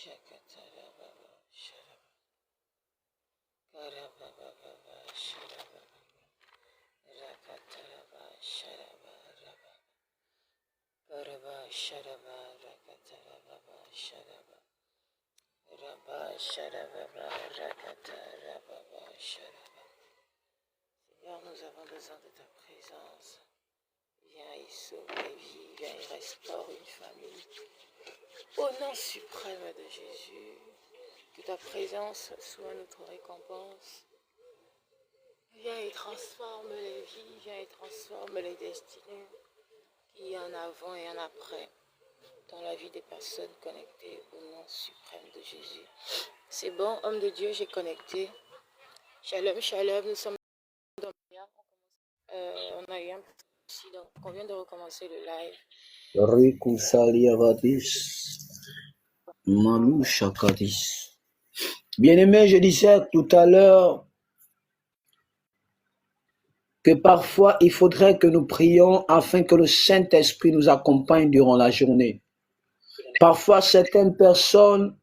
Shakatarababa, sharaba, karabababa, sharaba, rakataraba, sharaba, raba, karaba, sharaba, rakatarababa, sharaba, raba, sharababa, rakatarababa, sharaba. Seigneur, nous avons besoin de ta présence. Viens y sauver les vies, viens y restaurer une famille. Au nom suprême de Jésus, que ta présence soit notre récompense. Viens et transforme les vies, viens et transforme les destinées qu'il y a en avant et en après dans la vie des personnes connectées au nom suprême de Jésus. C'est bon, homme de Dieu, j'ai connecté. Shalom, shalom, nous sommes dans le lien. On a eu un petit souci, donc on vient de recommencer le live. Riku Saliavadis, Malou Shakadis. Bien-aimé, je disais tout à l'heure que parfois il faudrait que nous prions afin que le Saint-Esprit nous accompagne durant la journée. Parfois, certaines personnes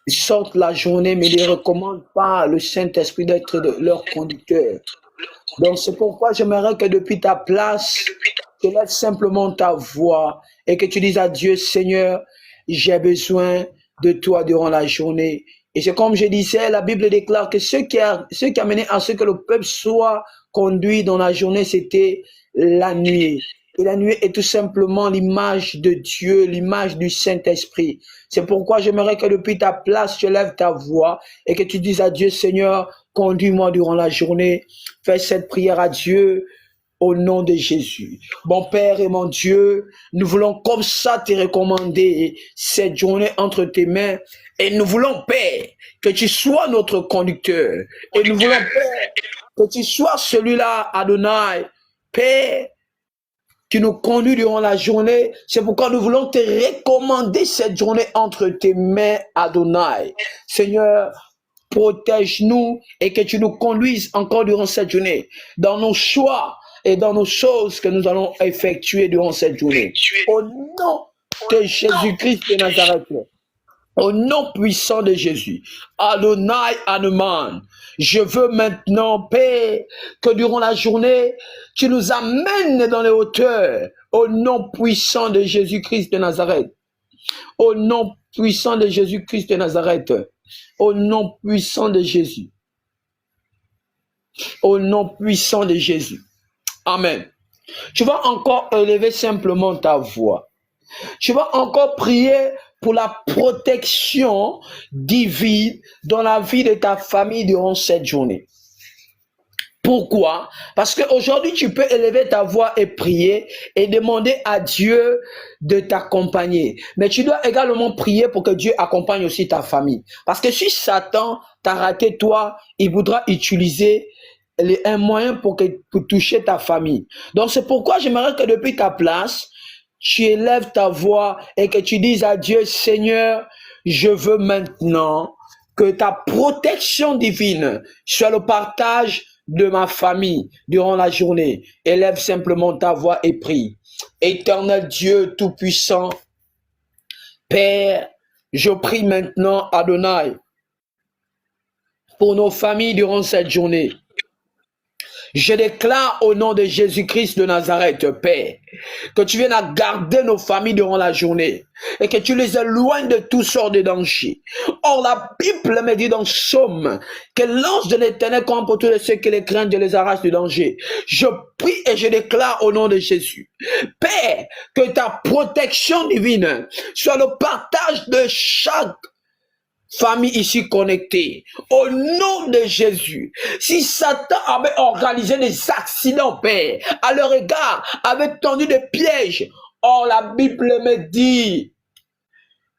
sortent la journée, mais ne recommandent pas le Saint-Esprit d'être leur conducteur. Donc, c'est pourquoi j'aimerais que depuis ta place, tu lèves simplement ta voix et que tu dises à Dieu, Seigneur, j'ai besoin de toi durant la journée. Et c'est comme je disais, la Bible déclare que ce qui a mené à ce que le peuple soit conduit dans la journée, c'était la nuit. Et la nuit est tout simplement l'image de Dieu, l'image du Saint-Esprit. C'est pourquoi j'aimerais que depuis ta place, tu lèves ta voix et que tu dises à Dieu, Seigneur, conduis-moi durant la journée. Fais cette prière à Dieu au nom de Jésus. Mon Père et mon Dieu, nous voulons comme ça te recommander cette journée entre tes mains. Et nous voulons, Père, que tu sois notre conducteur. Et nous voulons, Père, que tu sois celui-là, Adonai. Père, tu nous conduis durant la journée. C'est pourquoi nous voulons te recommander cette journée entre tes mains, Adonai. Seigneur, protège-nous et que tu nous conduises encore durant cette journée, dans nos choix et dans nos choses que nous allons effectuer durant cette journée. Au nom de Jésus-Christ de Nazareth, au nom puissant de Jésus, Adonai Hanuman, je veux maintenant, Père, que durant la journée, tu nous amènes dans les hauteurs, au nom puissant de Jésus-Christ de Nazareth. Au nom puissant de Jésus-Christ de Nazareth. Au nom puissant de Jésus. Au nom puissant de Jésus. Amen. Tu vas encore élever simplement ta voix. Tu vas encore prier pour la protection divine dans la vie de ta famille durant cette journée. Pourquoi? Parce qu'aujourd'hui, tu peux élever ta voix et prier et demander à Dieu de t'accompagner. Mais tu dois également prier pour que Dieu accompagne aussi ta famille. Parce que si Satan t'a raté toi, il voudra utiliser un moyen pour toucher ta famille. Donc c'est pourquoi j'aimerais que depuis ta place, tu élèves ta voix et que tu dises à Dieu, Seigneur, je veux maintenant que ta protection divine soit le partage de ma famille durant la journée. Élève simplement ta voix et prie. Éternel Dieu Tout-Puissant, Père, je prie maintenant, Adonai, pour nos familles durant cette journée. Je déclare au nom de Jésus-Christ de Nazareth, Père, que tu viennes à garder nos familles durant la journée et que tu les éloignes de toutes sortes de dangers. Or, la Bible me dit dans Psaume que l'ange de l'Éternel campe pour tous ceux qui les craignent, Dieu les arrache du danger. Je prie et je déclare au nom de Jésus, Père, que ta protection divine soit le partage de chaque famille ici connectée, au nom de Jésus. Si Satan avait organisé des accidents, Père, à leur égard, avait tendu des pièges, or la Bible me dit,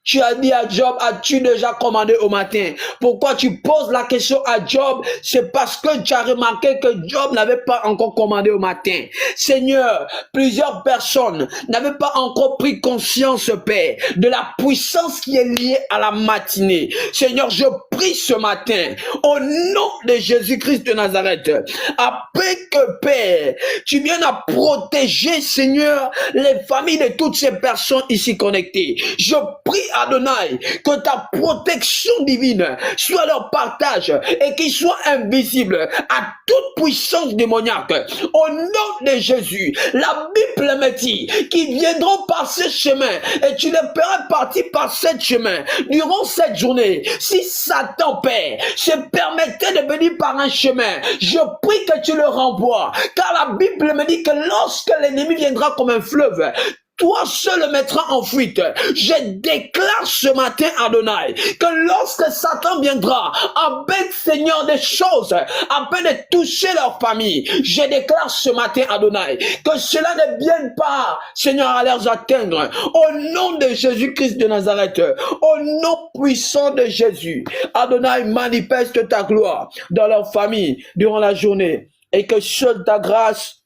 tu as dit à Job, as-tu déjà commandé au matin? Pourquoi tu poses la question à Job? C'est parce que tu as remarqué que Job n'avait pas encore commandé au matin. Seigneur, plusieurs personnes n'avaient pas encore pris conscience, Père, de la puissance qui est liée à la matinée. Seigneur, je prie ce matin, au nom de Jésus-Christ de Nazareth, après que, Père, tu viennes à protéger, Seigneur, les familles de toutes ces personnes ici connectées. Je prie Adonai, que ta protection divine soit leur partage et qu'ils soient invisibles à toute puissance démoniaque. Au nom de Jésus, la Bible me dit qu'ils viendront par ce chemin et tu les feras partir par ce chemin durant cette journée. Si Satan, Père, se permettait de venir par un chemin, je prie que tu le renvoies, car la Bible me dit que lorsque l'ennemi viendra comme un fleuve, toi seul le mettras en fuite. Je déclare ce matin, Adonai, que lorsque Satan viendra, avec Seigneur des choses, afin de toucher leur famille, je déclare ce matin, Adonai, que cela ne vienne pas, Seigneur, à les atteindre. Au nom de Jésus-Christ de Nazareth, au nom puissant de Jésus, Adonai, manifeste ta gloire dans leur famille durant la journée, et que seule ta grâce,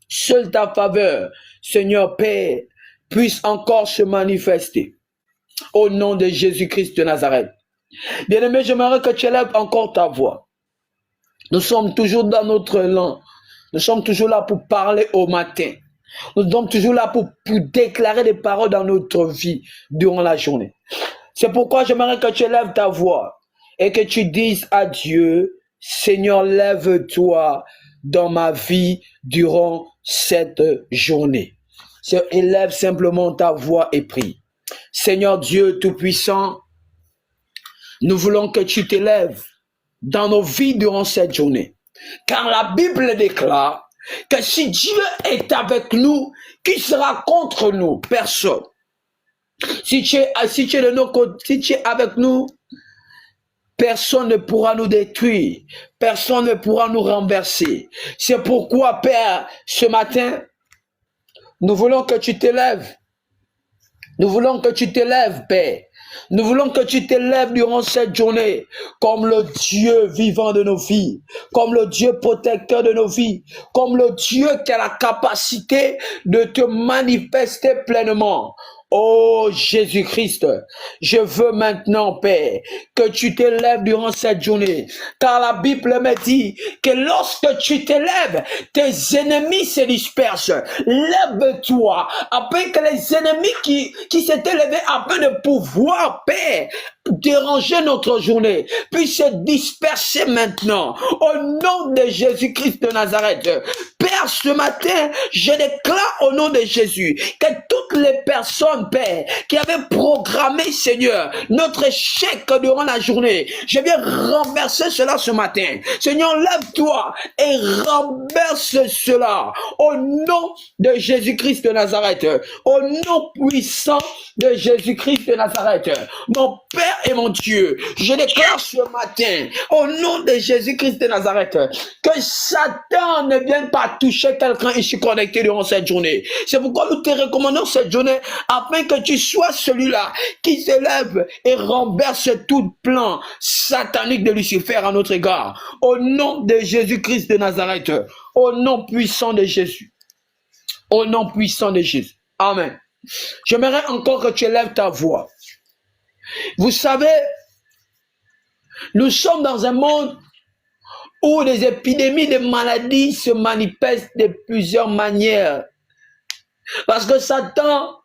seule ta faveur, Seigneur Père, puisse encore se manifester. Au nom de Jésus-Christ de Nazareth. Bien-aimé, j'aimerais que tu élèves encore ta voix. Nous sommes toujours dans notre langue. Nous sommes toujours là pour parler au matin. Nous sommes toujours là pour déclarer des paroles dans notre vie durant la journée. C'est pourquoi j'aimerais que tu élèves ta voix et que tu dises à Dieu, Seigneur, lève-toi dans ma vie durant cette journée. Élève simplement ta voix et prie. Seigneur Dieu Tout-Puissant, nous voulons que tu t'élèves dans nos vies durant cette journée. Car la Bible déclare que si Dieu est avec nous, qui sera contre nous? Personne. Si tu es de nos côtés, si tu es avec nous, personne ne pourra nous détruire. Personne ne pourra nous renverser. C'est pourquoi, Père, ce matin, nous voulons que tu t'élèves. Nous voulons que tu t'élèves, Père. Nous voulons que tu t'élèves durant cette journée comme le Dieu vivant de nos vies, comme le Dieu protecteur de nos vies, comme le Dieu qui a la capacité de te manifester pleinement. Oh Jésus-Christ, je veux maintenant, Père, que tu t'élèves durant cette journée, car la Bible me dit que lorsque tu t'élèves, tes ennemis se dispersent. Lève-toi, afin que les ennemis qui s'étaient levés afin de pouvoir, Père, déranger notre journée, puissent se disperser maintenant, au nom de Jésus-Christ de Nazareth. Père, ce matin, je déclare au nom de Jésus que toutes les personnes, Père, qui avaient programmé, Seigneur, notre échec durant la journée, je viens renverser cela ce matin. Seigneur, lève-toi et renverse cela au nom de Jésus-Christ de Nazareth, au nom puissant de Jésus-Christ de Nazareth. Mon Père et mon Dieu, je déclare ce matin, au nom de Jésus-Christ de Nazareth, que Satan ne vienne pas toucher quelqu'un ici connecté durant cette journée. C'est pourquoi nous te recommandons cette journée, afin que tu sois celui-là qui s'élève et renverse tout plan satanique de Lucifer à notre égard. Au nom de Jésus-Christ de Nazareth, au nom puissant de Jésus. Au nom puissant de Jésus. Amen. J'aimerais encore que tu élèves ta voix. Vous savez, nous sommes dans un monde où les épidémies de maladies se manifestent de plusieurs manières. Parce que Satan,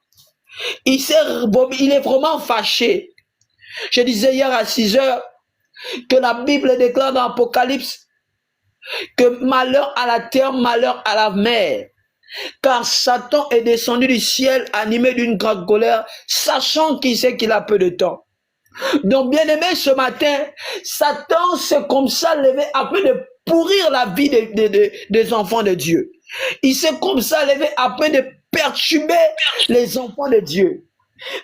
il est vraiment fâché. Je disais hier à 6 heures que la Bible déclare dans l'Apocalypse que malheur à la terre, malheur à la mer. Car Satan est descendu du ciel animé d'une grande colère, sachant qu'il sait qu'il a peu de temps. Donc, bien aimé, ce matin, Satan s'est comme ça levé afin de pourrir la vie des enfants de Dieu. Il s'est comme ça levé afin de perturber les enfants de Dieu.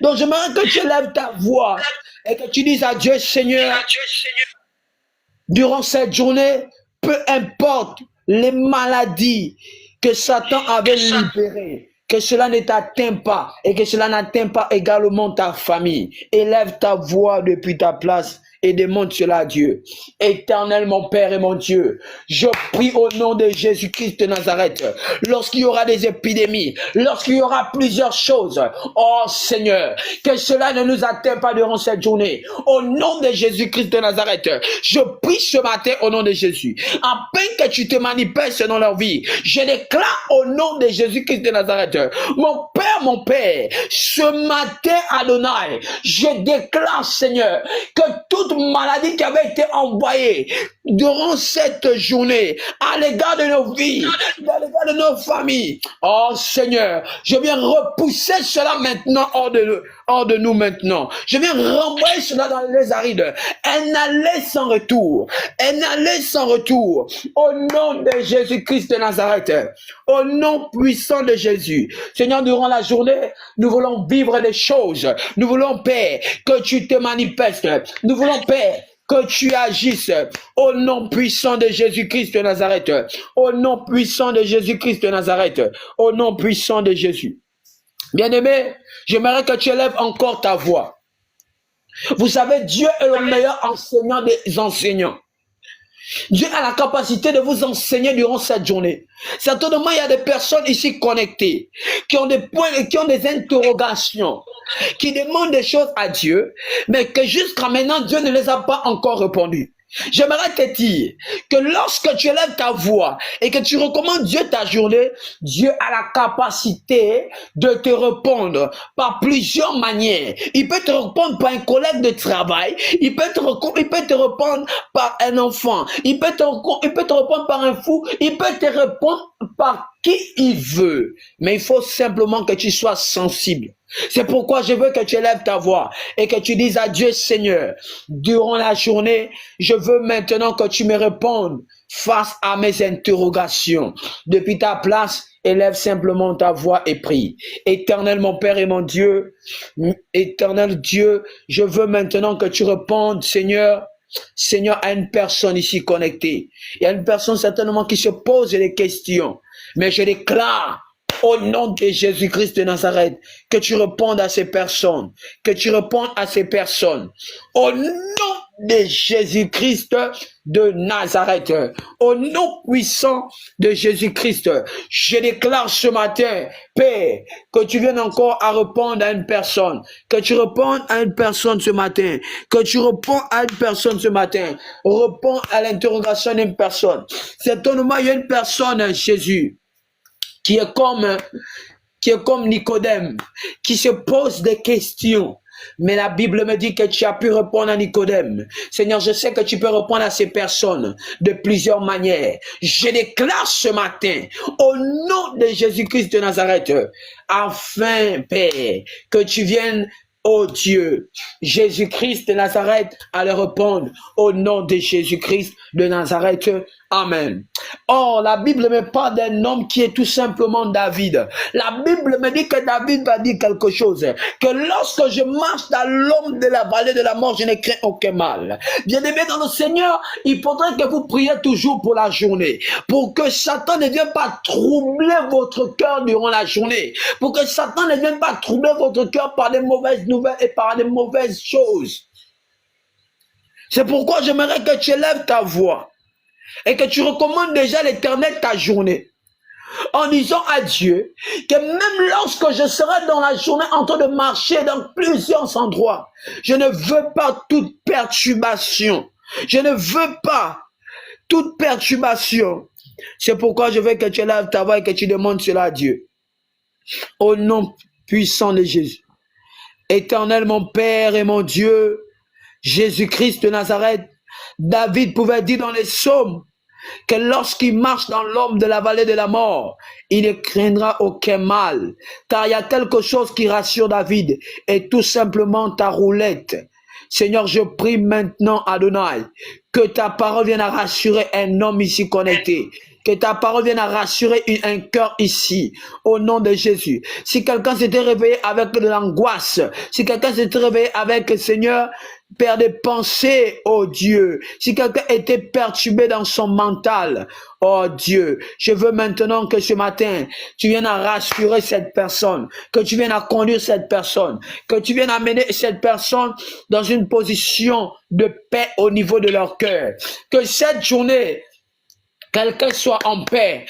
Donc, j'aimerais que tu lèves ta voix et que tu dises à Dieu, Seigneur, durant cette journée, peu importe les maladies que Satan avait libérées, que cela ne t'atteint pas et que cela n'atteint pas également ta famille. Élève ta voix depuis ta place et demande cela à Dieu. Éternel, mon Père et mon Dieu, je prie au nom de Jésus-Christ de Nazareth, lorsqu'il y aura des épidémies, lorsqu'il y aura plusieurs choses, oh Seigneur, que cela ne nous atteigne pas durant cette journée. Au nom de Jésus-Christ de Nazareth, je prie ce matin au nom de Jésus, afin que tu te manifestes dans leur vie. Je déclare au nom de Jésus-Christ de Nazareth, mon Père, ce matin, Adonai, je déclare, Seigneur, que toute maladie qui avait été envoyée durant cette journée, à l'égard de nos vies, à l'égard de nos familles, oh Seigneur, je viens repousser cela maintenant hors de nous maintenant. Je viens renvoyer cela dans les arides. Un aller sans retour. Un aller sans retour. Au nom de Jésus-Christ de Nazareth. Au nom puissant de Jésus. Seigneur, durant la journée, nous voulons vivre des choses. Nous voulons, Père, que tu te manifestes. Nous voulons, Père, que tu agisses au nom puissant de Jésus-Christ de Nazareth. Au nom puissant de Jésus-Christ de Nazareth. Au nom puissant de Jésus. Bien-aimé, j'aimerais que tu élèves encore ta voix. Vous savez, Dieu est le meilleur enseignant des enseignants. Dieu a la capacité de vous enseigner durant cette journée. Certainement, il y a des personnes ici connectées qui ont des points et qui ont des interrogations, qui demandent des choses à Dieu, mais que jusqu'à maintenant, Dieu ne les a pas encore répondu. J'aimerais te dire que lorsque tu élèves ta voix et que tu recommandes Dieu ta journée, Dieu a la capacité de te répondre par plusieurs manières. Il peut te répondre par un collègue de travail, il peut te répondre par un enfant, il peut te répondre par un fou, il peut te répondre par qui il veut. Mais il faut simplement que tu sois sensible. C'est pourquoi je veux que tu élèves ta voix et que tu dises à Dieu, Seigneur, durant la journée, je veux maintenant que tu me répondes face à mes interrogations. Depuis ta place, élève simplement ta voix et prie. Éternel mon Père et mon Dieu, éternel Dieu, je veux maintenant que tu répondes, Seigneur, à une personne ici connectée. Il y a une personne certainement qui se pose des questions, mais je déclare au nom de Jésus-Christ de Nazareth, que tu répondes à ces personnes, que tu répondes à ces personnes. Au nom de Jésus-Christ de Nazareth, au nom puissant de Jésus-Christ, je déclare ce matin, Père, que tu viennes encore à répondre à une personne, que tu répondes à une personne ce matin, que tu réponds à une personne ce matin, réponds à l'interrogation d'une personne. Certainement, il y a une personne, Jésus, qui est comme Nicodème, qui se pose des questions. Mais la Bible me dit que tu as pu répondre à Nicodème. Seigneur, je sais que tu peux répondre à ces personnes de plusieurs manières. Je déclare ce matin, au nom de Jésus-Christ de Nazareth, afin, Père, que tu viennes, oh Dieu, Jésus-Christ de Nazareth, à le répondre au nom de Jésus-Christ de Nazareth. Amen. Or, la Bible me parle d'un homme qui est tout simplement David. La Bible me dit que David va dire quelque chose. Que lorsque je marche dans l'ombre de la vallée de la mort, je ne crains aucun mal. Bien-aimé dans le Seigneur, il faudrait que vous priez toujours pour la journée. Pour que Satan ne vienne pas troubler votre cœur durant la journée. Pour que Satan ne vienne pas troubler votre cœur par des mauvaises nouvelles et par des mauvaises choses. C'est pourquoi j'aimerais que tu élèves ta voix et que tu recommandes déjà à l'Éternel ta journée, en disant à Dieu que même lorsque je serai dans la journée en train de marcher dans plusieurs endroits, je ne veux pas toute perturbation. Je ne veux pas toute perturbation. C'est pourquoi je veux que tu élèves ta voix et que tu demandes cela à Dieu. Au nom puissant de Jésus. Éternel mon Père et mon Dieu, Jésus-Christ de Nazareth, David pouvait dire dans les psaumes que lorsqu'il marche dans l'ombre de la vallée de la mort, il ne craindra aucun mal, car il y a quelque chose qui rassure David, et tout simplement ta roulette. Seigneur, je prie maintenant, Adonai, que ta parole vienne à rassurer un homme ici connecté. Que ta parole vienne à rassurer un cœur ici, au nom de Jésus. Si quelqu'un s'était réveillé avec de l'angoisse, si quelqu'un s'était réveillé avec, Seigneur, Père, des pensées, oh Dieu. Si quelqu'un était perturbé dans son mental, oh Dieu, je veux maintenant que ce matin, tu viennes à rassurer cette personne, que tu viennes à conduire cette personne, que tu viennes amener cette personne dans une position de paix au niveau de leur cœur. Que cette journée, quelqu'un soit en paix.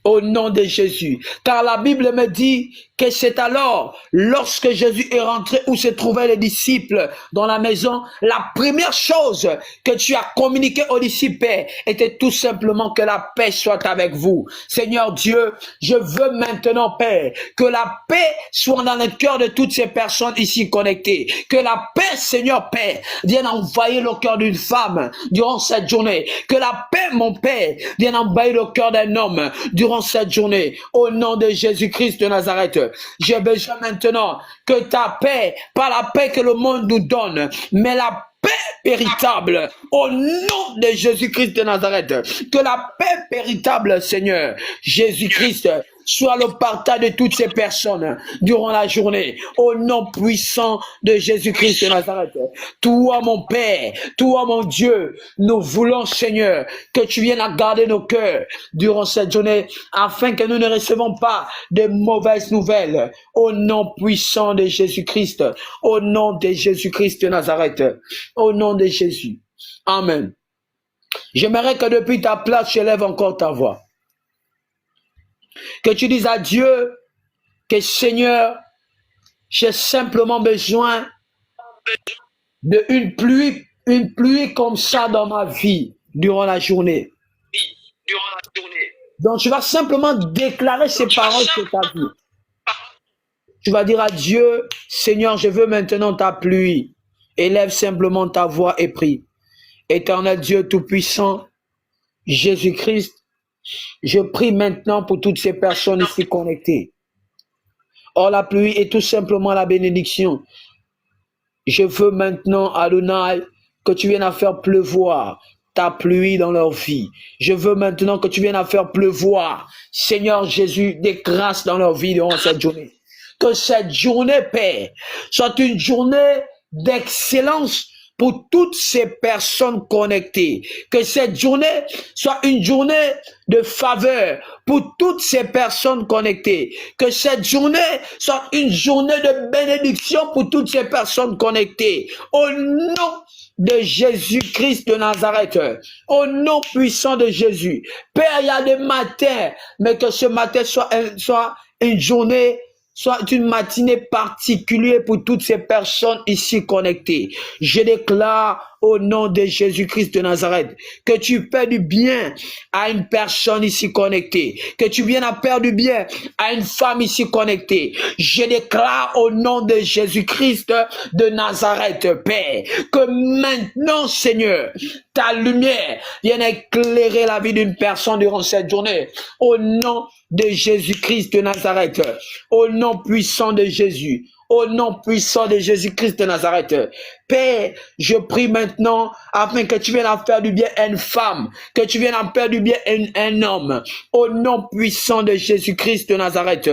Au nom de Jésus. Car la Bible me dit que c'est alors, lorsque Jésus est rentré où se trouvaient les disciples dans la maison, la première chose que tu as communiqué aux disciples était tout simplement que la paix soit avec vous. Seigneur Dieu, je veux maintenant, Père, que la paix soit dans le cœur de toutes ces personnes ici connectées. Que la paix, Seigneur Père, vienne envahir le cœur d'une femme durant cette journée. Que la paix, mon Père, vienne envahir le cœur d'un homme durant cette journée. Au nom de Jésus-Christ de Nazareth, j'ai besoin maintenant que ta paix, pas la paix que le monde nous donne, mais la paix véritable, au nom de Jésus-Christ de Nazareth, que la paix véritable, Seigneur, Jésus-Christ, soit le partage de toutes ces personnes durant la journée, au nom puissant de Jésus-Christ de Nazareth. Toi, mon Père, toi, mon Dieu, nous voulons, Seigneur, que tu viennes à garder nos cœurs durant cette journée, afin que nous ne recevons pas de mauvaises nouvelles, au nom puissant de Jésus-Christ, au nom de Jésus-Christ de Nazareth, au nom de Jésus. Amen. J'aimerais que depuis ta place, tu élèves encore ta voix. Que tu dises à Dieu que Seigneur, j'ai simplement besoin d'une pluie comme ça dans ma vie durant la journée. Donc tu vas simplement déclarer ces paroles sur ta vie. Tu vas dire à Dieu, Seigneur, je veux maintenant ta pluie. Élève simplement ta voix et prie. Éternel Dieu Tout-Puissant, Jésus-Christ, je prie maintenant pour toutes ces personnes ici connectées. Or, la pluie est tout simplement la bénédiction. Je veux maintenant, Adonai, que tu viennes à faire pleuvoir ta pluie dans leur vie. Je veux maintenant que tu viennes à faire pleuvoir, Seigneur Jésus, des grâces dans leur vie durant cette journée. Que cette journée, Père, soit une journée d'excellence pour toutes ces personnes connectées. Que cette journée soit une journée de faveur pour toutes ces personnes connectées. Que cette journée soit une journée de bénédiction pour toutes ces personnes connectées. Au nom de Jésus-Christ de Nazareth, au nom puissant de Jésus. Père, il y a des matins, mais que ce matin soit une journée, soit une matinée particulière pour toutes ces personnes ici connectées. Je déclare au nom de Jésus-Christ de Nazareth que tu fais du bien à une personne ici connectée, que tu viennes à faire du bien à une femme ici connectée. Je déclare au nom de Jésus-Christ de Nazareth, Père, que maintenant, Seigneur, ta lumière vienne éclairer la vie d'une personne durant cette journée. Au nom de Jésus-Christ de Nazareth, au nom puissant de Jésus, au nom puissant de Jésus-Christ de Nazareth. Père, je prie maintenant afin que tu viennes à faire du bien à une femme, que tu viennes à faire du bien à un homme. Au nom puissant de Jésus-Christ de Nazareth,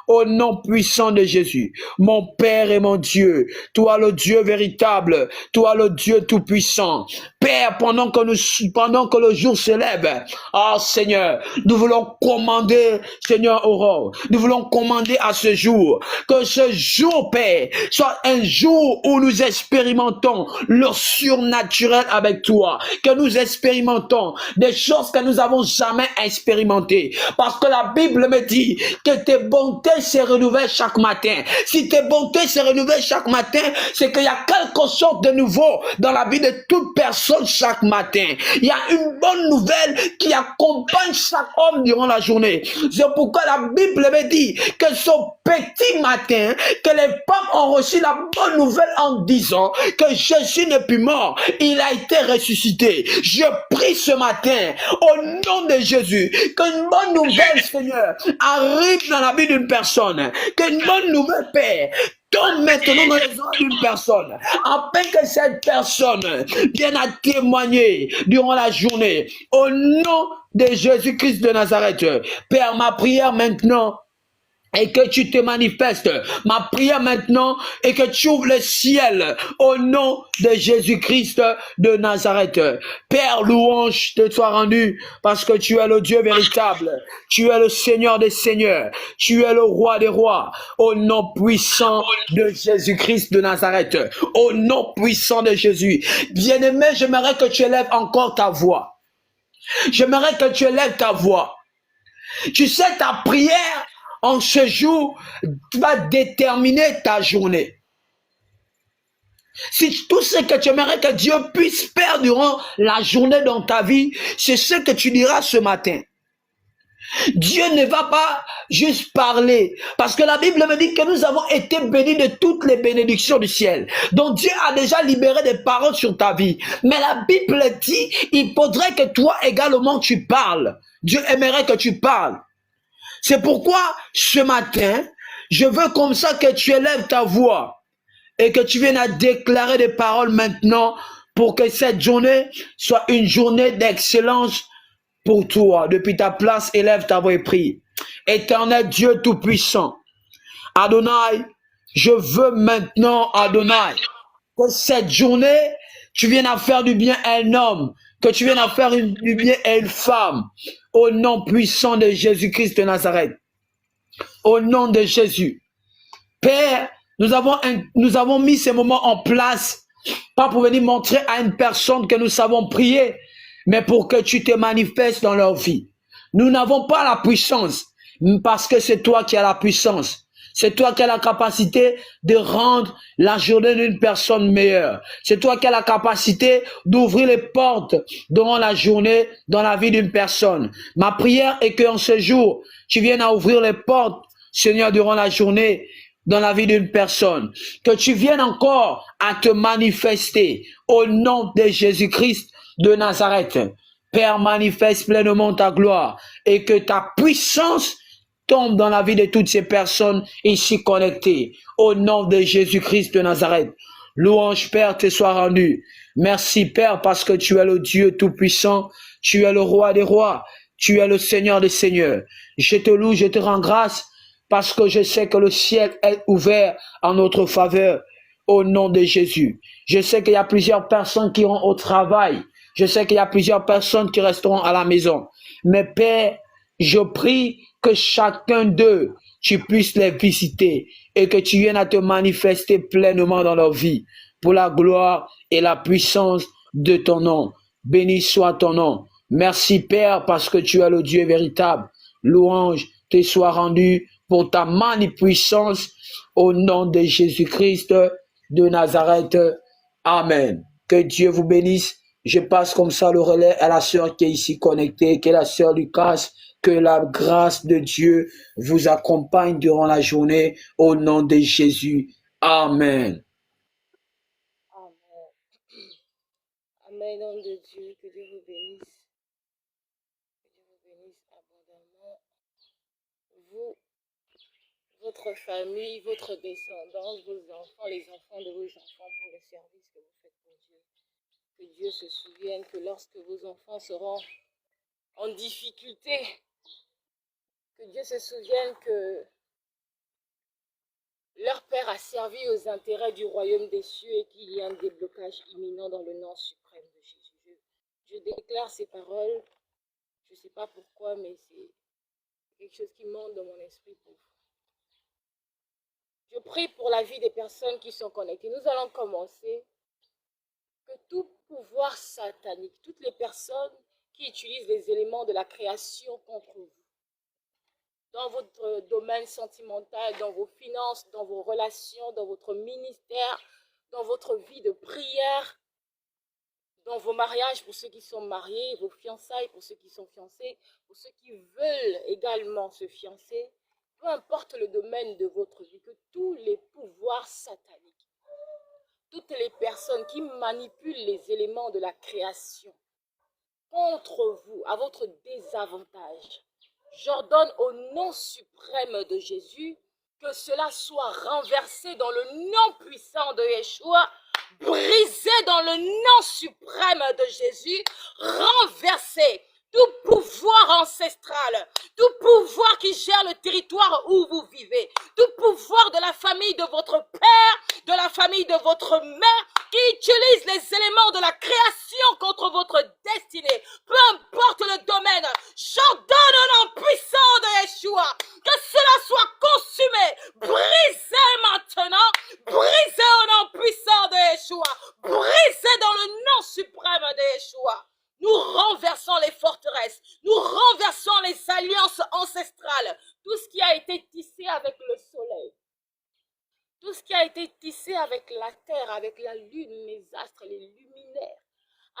au nom puissant de Jésus. Mon Père et mon Dieu, toi le Dieu véritable, toi le Dieu tout-puissant. Père, pendant que le jour se lève, oh Seigneur, nous voulons commander, Seigneur Aurore, nous voulons commander à ce jour, que ce jour, Père, soit un jour où nous expérimentons le surnaturel avec toi, que nous expérimentons des choses que nous n'avons jamais expérimentées. Parce que la Bible me dit que tes bontés se renouvellent chaque matin. Si tes bontés se renouvellent chaque matin, c'est qu'il y a quelque chose de nouveau dans la vie de toute personne chaque matin. Il y a une bonne nouvelle qui accompagne chaque homme durant la journée. C'est pourquoi la Bible me dit que ce petit matin, que les femmes ont reçu la bonne nouvelle en disant que Jésus n'est plus mort, il a été ressuscité. Je prie ce matin, au nom de Jésus, qu'une bonne nouvelle, Seigneur, arrive dans la vie d'une personne, qu'une bonne nouvelle, Père, tombe maintenant dans les oreilles d'une personne, afin que cette personne vienne à témoigner durant la journée, au nom de Jésus-Christ de Nazareth. Père, ma prière maintenant et que tu te manifestes. Ma prière maintenant est que tu ouvres le ciel au nom de Jésus-Christ de Nazareth. Père, louange te soit rendu parce que tu es le Dieu véritable. Tu es le Seigneur des Seigneurs. Tu es le Roi des Rois. Au nom puissant de Jésus-Christ de Nazareth. Au nom puissant de Jésus. Bien-aimé, j'aimerais que tu élèves encore ta voix. J'aimerais que tu élèves ta voix. Tu sais, ta prière en ce jour va déterminer ta journée. Si tout ce que tu aimerais que Dieu puisse faire durant la journée dans ta vie, c'est ce que tu diras ce matin. Dieu ne va pas juste parler, parce que la Bible me dit que nous avons été bénis de toutes les bénédictions du ciel. Donc Dieu a déjà libéré des paroles sur ta vie. Mais la Bible dit, il faudrait que toi également tu parles. Dieu aimerait que tu parles. C'est pourquoi ce matin, je veux comme ça que tu élèves ta voix et que tu viennes à déclarer des paroles maintenant pour que cette journée soit une journée d'excellence pour toi. Depuis ta place, élève ta voix et prie. Éternel Dieu Tout-Puissant, Adonai, je veux maintenant, Adonai, que cette journée, tu viennes à faire du bien à un homme, que tu viennes à faire du bien à une femme, au nom puissant de Jésus-Christ de Nazareth. Au nom de Jésus. Père, nous avons mis ces moments en place, pas pour venir montrer à une personne que nous savons prier, mais pour que tu te manifestes dans leur vie. Nous n'avons pas la puissance, parce que c'est toi qui as la puissance. C'est toi qui as la capacité de rendre la journée d'une personne meilleure. C'est toi qui as la capacité d'ouvrir les portes durant la journée dans la vie d'une personne. Ma prière est qu'en ce jour, tu viennes à ouvrir les portes, Seigneur, durant la journée dans la vie d'une personne. Que tu viennes encore à te manifester au nom de Jésus-Christ de Nazareth. Père, manifeste pleinement ta gloire et que ta puissance tombe dans la vie de toutes ces personnes ici connectées. Au nom de Jésus-Christ de Nazareth. Louange, Père, te soit rendu. Merci, Père, parce que tu es le Dieu Tout-Puissant. Tu es le Roi des Rois. Tu es le Seigneur des Seigneurs. Je te loue, je te rends grâce parce que je sais que le ciel est ouvert en notre faveur. Au nom de Jésus. Je sais qu'il y a plusieurs personnes qui iront au travail. Je sais qu'il y a plusieurs personnes qui resteront à la maison. Mais Père, je prie que chacun d'eux, tu puisses les visiter et que tu viennes à te manifester pleinement dans leur vie pour la gloire et la puissance de ton nom. Béni soit ton nom. Merci Père parce que tu es le Dieu véritable. Louange te soit rendue pour ta magnificence au nom de Jésus-Christ de Nazareth. Amen. Que Dieu vous bénisse. Je passe comme ça le relais à la sœur qui est ici connectée, qui est la sœur Lucas. Que la grâce de Dieu vous accompagne durant la journée au nom de Jésus. Amen. Amen. Amen, nom de Dieu, que Dieu vous bénisse. Que Dieu vous bénisse abondamment. Vous, votre famille, votre descendance, vos enfants, les enfants de vos enfants pour le service que vous faites pour Dieu. Que Dieu se souvienne que lorsque vos enfants seront en difficulté, que Dieu se souvienne que leur Père a servi aux intérêts du royaume des cieux et qu'il y a un déblocage imminent dans le nom suprême de Jésus. Je déclare ces paroles, je ne sais pas pourquoi, mais c'est quelque chose qui monte dans mon esprit pour vous. Je prie pour la vie des personnes qui sont connectées. Nous allons commencer. Que tout pouvoir satanique, toutes les personnes qui utilisent les éléments de la création contre vous, dans votre domaine sentimental, dans vos finances, dans vos relations, dans votre ministère, dans votre vie de prière, dans vos mariages pour ceux qui sont mariés, vos fiançailles pour ceux qui sont fiancés, pour ceux qui veulent également se fiancer, peu importe le domaine de votre vie, que tous les pouvoirs sataniques, toutes les personnes qui manipulent les éléments de la création contre vous, à votre désavantage, j'ordonne au nom suprême de Jésus que cela soit renversé dans le nom puissant de Yeshua, brisé dans le nom suprême de Jésus, renversé tout pouvoir ancestral, tout pouvoir qui gère le territoire où vous vivez, tout pouvoir de la famille de votre père, de la famille de votre mère, qui utilise les éléments de la création contre votre destinée, peu importe le domaine, j'ordonne au nom puissant de Yeshua que cela soit consumé, brisé maintenant, brisé au nom puissant de Yeshua, brisé dans le nom suprême de Yeshua. Nous renversons les forteresses, nous renversons les alliances ancestrales, tout ce qui a été tissé avec le soleil, tout ce qui a été tissé avec la terre, avec la lune, les astres, les luminaires,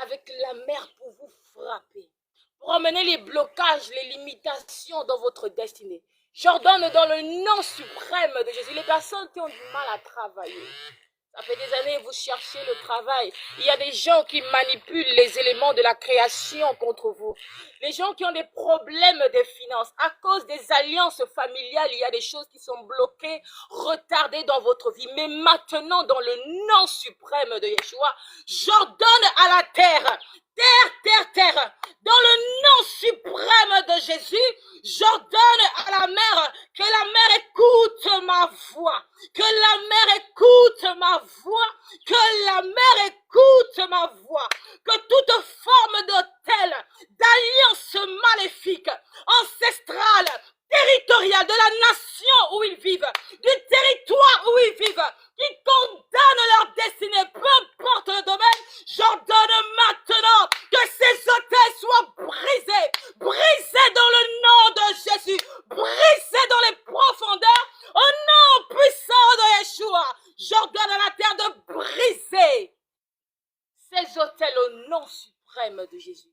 avec la mer pour vous frapper, pour emmener les blocages, les limitations dans votre destinée. J'ordonne dans le nom suprême de Jésus, les personnes qui ont du mal à travailler. Ça fait des années que vous cherchez le travail. Il y a des gens qui manipulent les éléments de la création contre vous. Les gens qui ont des problèmes de finances. À cause des alliances familiales, il y a des choses qui sont bloquées, retardées dans votre vie. Mais maintenant, dans le nom suprême de Yeshua, j'ordonne à la terre, terre, dans le nom suprême de Jésus, j'ordonne à la mer que la mer écoute ma voix, que la mer écoute ma voix, que la mer écoute ma voix, que toute forme d'autel, d'alliance maléfique, ancestrale, territoriale de la nation où ils vivent, du territoire où ils vivent, qui condamnent leur destinée, peu importe le domaine, j'ordonne maintenant que ces hôtels soient brisés, brisés dans le nom de Jésus, brisés dans les profondeurs, au nom puissant de Yeshua. J'ordonne à la terre de briser ces hôtels au nom suprême de Jésus.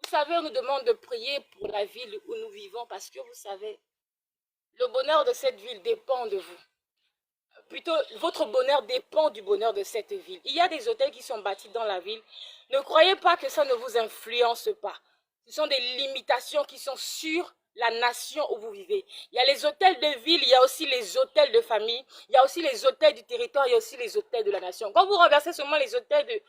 Vous savez, on nous demande de prier pour la ville où nous vivons parce que vous savez, le bonheur de cette ville dépend de vous. Plutôt, votre bonheur dépend du bonheur de cette ville. Il y a des hôtels qui sont bâtis dans la ville. Ne croyez pas que ça ne vous influence pas. Ce sont des limitations qui sont sur la nation où vous vivez. Il y a les hôtels de ville, il y a aussi les hôtels de famille, il y a aussi les hôtels du territoire, il y a aussi les hôtels de la nation. Quand vous renversez seulement les hôtels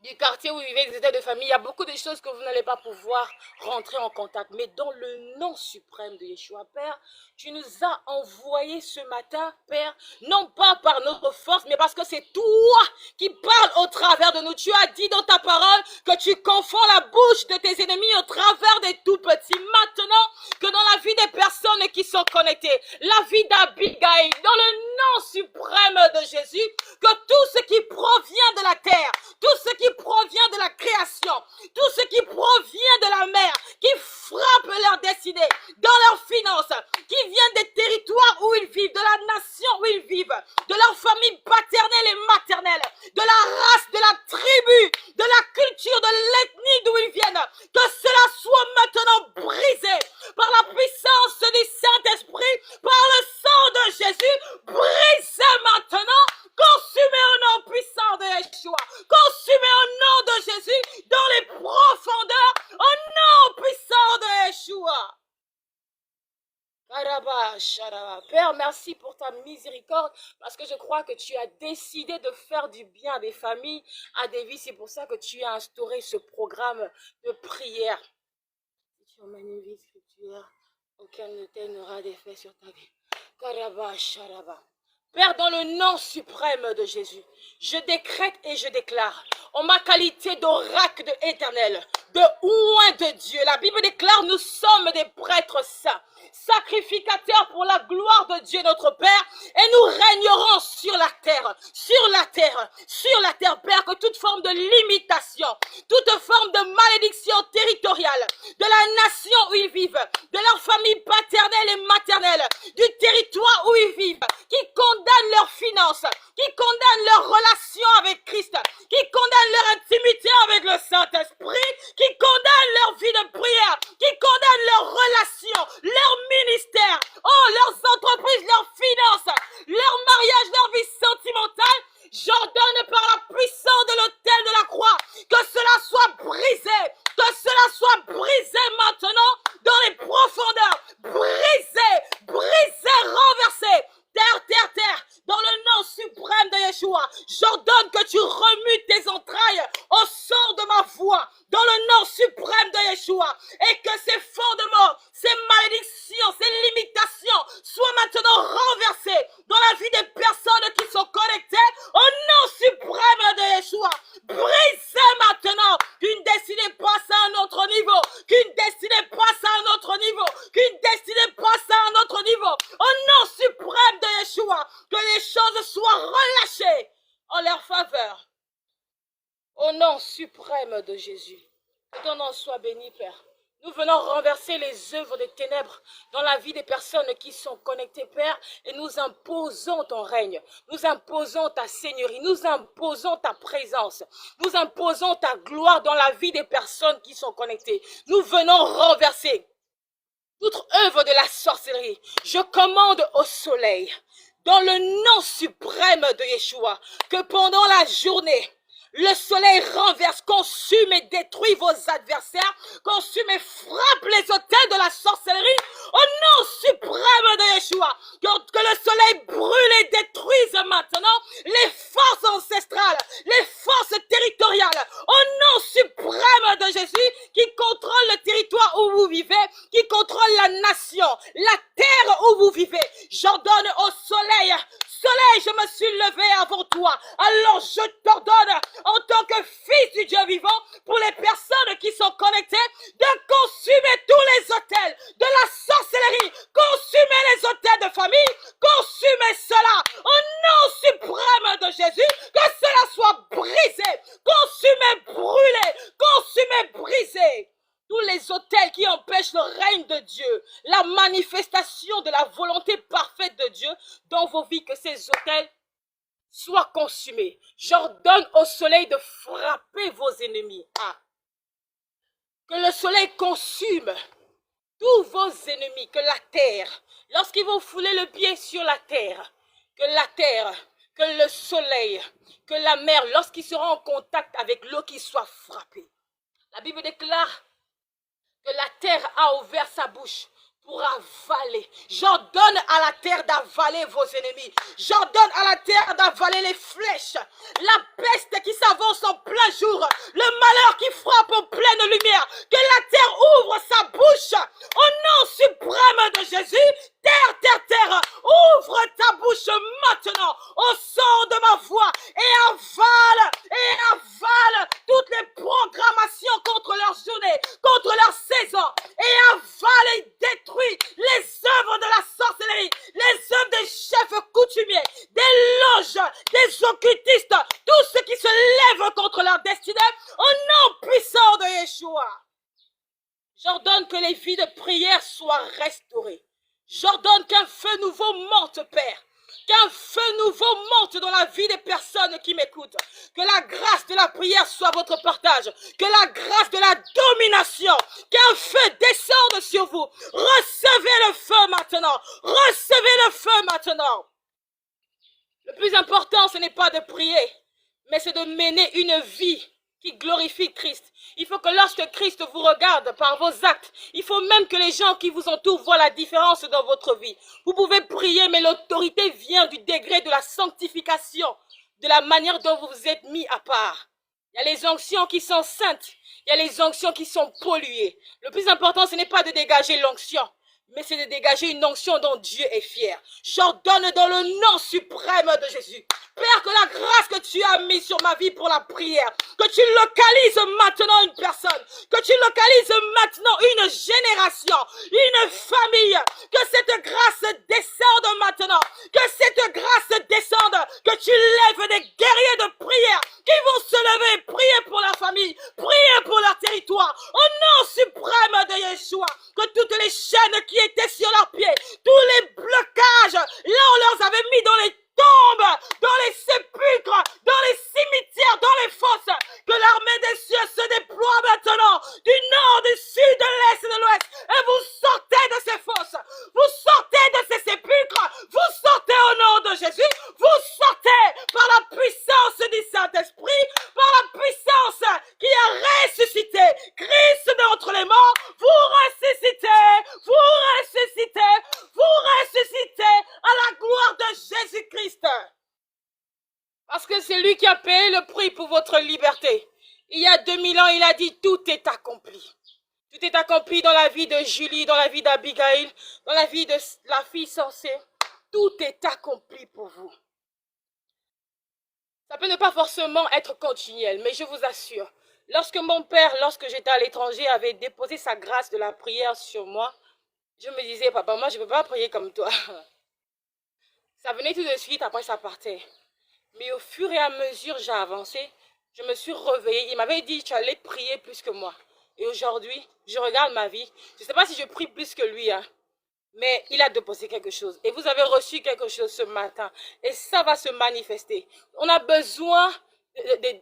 du quartier où vous vivez, des hôtels de famille, il y a beaucoup de choses que vous n'allez pas pouvoir rentrer en contact. Mais dans le nom suprême de Yeshua, Père, tu nous as envoyés ce matin, Père, non pas par notre force, mais parce que c'est toi qui parles au travers de nous. Tu as dit dans ta parole que tu confonds la bouche de tes ennemis au travers des tout-petits. Maintenant, que dans la vie des personnes qui sont connectées, la vie d'Abigail, dans le nom suprême de Jésus, que tout ce qui provient de la terre, tout ce qui provient de la création, tout ce qui provient de la mer, qui frappe leur destinée, dans leurs finances, qui vient des territoires où ils vivent, de la nation où ils vivent, de leur famille paternelle et maternelle, de la race, de la tribu, de la culture, de l'ethnie d'où ils viennent, que cela soit maintenant brisé par la puissance du Saint-Esprit, par le sang de Jésus, brisé maintenant, consumé au nom puissant de Yeshua, consumé au nom de Jésus, dans les profondeurs, au nom puissant de Yeshua. Père, merci pour ta miséricorde, parce que je crois que tu as décidé de faire du bien à des familles, à des vies. C'est pour ça que tu as instauré ce programme de prière. Si tu emmènes une vie scripturaire, aucun de tes n'aura d'effet sur ta vie. Père, dans le nom suprême de Jésus, je décrète et je déclare, en ma qualité d'oracle de éternel, de oint de Dieu, la Bible déclare, nous sommes des prêtres saints, sacrificateurs pour la gloire de Dieu notre Père, et nous régnerons sur la terre, Père, que toute forme de limitation, toute forme de malédiction territoriale, de la nation où ils vivent, de leur famille paternelle et maternelle, du territoire où ils vivent, qui condamnent leurs finances, qui condamnent leurs relations avec Christ, qui condamnent leur intimité avec le Saint-Esprit, qui condamnent leur vie de prière, qui condamnent leurs relations, leur ministère, leurs entreprises, leurs finances, leur mariage, leur vie sentimentale. J'ordonne par la puissance de l'autel de la croix que cela soit brisé maintenant dans les profondeurs, brisé, renversé. Terre, dans le nom suprême de Yeshua, j'ordonne que tu remues tes entrailles au son de ma voix, dans le nom suprême de Yeshua, suprême de Jésus. Que ton nom soit béni, Père. Nous venons renverser les œuvres des ténèbres dans la vie des personnes qui sont connectées, Père, et nous imposons ton règne, nous imposons ta seigneurie, nous imposons ta présence, nous imposons ta gloire dans la vie des personnes qui sont connectées. Nous venons renverser toute œuvre de la sorcellerie. Je commande au soleil, dans le nom suprême de Yeshua, que pendant la journée, le soleil renverse, consume et détruit vos adversaires, consume et frappe les autels de la sorcellerie au nom suprême de Yeshua. Que le soleil brûle et détruise maintenant les forces ancestrales, les forces territoriales au nom suprême de Jésus qui contrôle le territoire où vous vivez, qui contrôle la nation, la terre où vous vivez. J'ordonne au soleil, soleil, je me suis levé avant toi, alors je t'ordonne en tant que fils du Dieu vivant, pour les personnes qui sont connectées, de consumer tous les autels de la sorcellerie, consumer les autels de famille, consumer cela au nom suprême de Jésus, que cela soit brisé, consumé, brûlé, consumé, brisé. Tous les autels qui empêchent le règne de Dieu, la manifestation de la volonté parfaite de Dieu dans vos vies, que ces autels soient consumés. J'ordonne au soleil de frapper vos ennemis. Que le soleil consume tous vos ennemis, que la terre, lorsqu'ils vont fouler le pied sur la terre, que le soleil, que la mer, lorsqu'ils seront en contact avec l'eau, qu'ils soient frappés. La Bible déclare que la terre a ouvert sa bouche pour avaler. J'ordonne à la terre d'avaler vos ennemis. J'ordonne à la terre d'avaler les flèches, la peste qui s'avance en plein jour, le malheur qui frappe en pleine lumière. Que la terre ouvre sa bouche au nom suprême de Jésus. Terre, terre, terre, ouvre ta bouche maintenant au son de ma voix et avale toutes les programmations contre leur journée, contre leur saison, et avale et détruit les œuvres de la sorcellerie, les œuvres des chefs coutumiers, des loges, des occultistes, tous ceux qui se lèvent contre leur destinée, au nom puissant de Yeshua. J'ordonne que les vies de prière soient restaurées. J'ordonne qu'un feu nouveau monte, Père. Qu'un feu nouveau monte dans la vie des personnes qui m'écoutent. Que la grâce de la prière soit votre partage. Que la grâce de la domination, qu'un feu descende sur vous. Recevez le feu maintenant. Recevez le feu maintenant. Le plus important, ce n'est pas de prier, mais c'est de mener une vie qui glorifie Christ. Il faut que lorsque Christ vous regarde par vos actes, il faut même que les gens qui vous entourent voient la différence dans votre vie. Vous pouvez prier, mais l'autorité vient du degré de la sanctification, de la manière dont vous vous êtes mis à part. Il y a les onctions qui sont saintes, il y a les onctions qui sont polluées. Le plus important, ce n'est pas de dégager l'onction, mais c'est de dégager une onction dont Dieu est fier. J'ordonne dans le nom suprême de Jésus, Père, que la grâce que tu as mise sur ma vie pour la prière, que tu localises maintenant une personne, que tu localises maintenant une génération, une famille, que cette grâce descende maintenant, que cette grâce descende, que tu lèves des guerriers de prière qui vont se lever, prier pour la famille, prier pour leur territoire, au nom suprême de Yeshua, que toutes les chaînes qui étaient sur leurs pieds, tous les blocages, là on leur avait mis dans les tombes, dans les sépulcres, dans les cimetières, dans les fosses, que l'armée des cieux se déploie maintenant, du nord, du sud, de l'est et de l'ouest, et vous sortez de ces fosses, vous sortez de ces sépulcres, vous sortez au nom de Jésus, vous sortez par la puissance du Saint-Esprit, par la puissance qui a ressuscité Christ d'entre les morts, vous ressuscitez, vous ressuscitez, vous ressuscitez à la gloire de Jésus-Christ. Parce que c'est lui qui a payé le prix pour votre liberté. Il y a 2000 ans, il a dit tout est accompli. Tout est accompli dans la vie de Julie, dans la vie d'Abigail, dans la vie de la fille censée. Tout est accompli pour vous. Ça peut ne pas forcément être continuel, mais je vous assure, lorsque mon père, lorsque j'étais à l'étranger, avait déposé sa grâce de la prière sur moi, je me disais, papa, moi je ne peux pas prier comme toi. Ça venait tout de suite, après ça partait. Mais au fur et à mesure j'ai avancé, je me suis réveillée. Il m'avait dit, tu allais prier plus que moi. Et aujourd'hui, je regarde ma vie. Je ne sais pas si je prie plus que lui, hein, mais il a déposé quelque chose. Et vous avez reçu quelque chose ce matin. Et ça va se manifester. On a besoin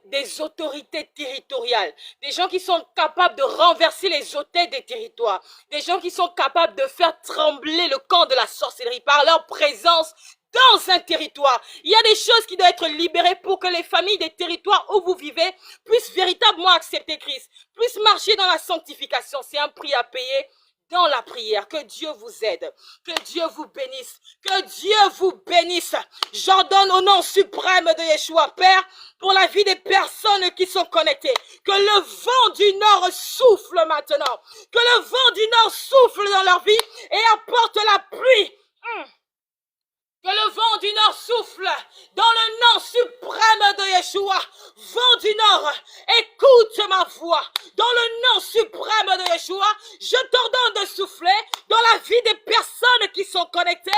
des autorités territoriales, des gens qui sont capables de renverser les autels des territoires, des gens qui sont capables de faire trembler le camp de la sorcellerie par leur présence dans un territoire. Il y a des choses qui doivent être libérées pour que les familles des territoires où vous vivez puissent véritablement accepter Christ, puissent marcher dans la sanctification. C'est un prix à payer dans la prière. Que Dieu vous aide, que Dieu vous bénisse, que Dieu vous bénisse. J'ordonne au nom suprême de Yeshua, Père, pour la vie des personnes qui sont connectées, que le vent du Nord souffle maintenant, que le vent du Nord souffle dans leur vie et apporte la pluie. Que le vent du Nord souffle dans le nom suprême de Yeshua. Vent du Nord, écoute ma voix. Dans le nom suprême de Yeshua, je t'ordonne de souffler dans la vie des personnes qui sont connectées.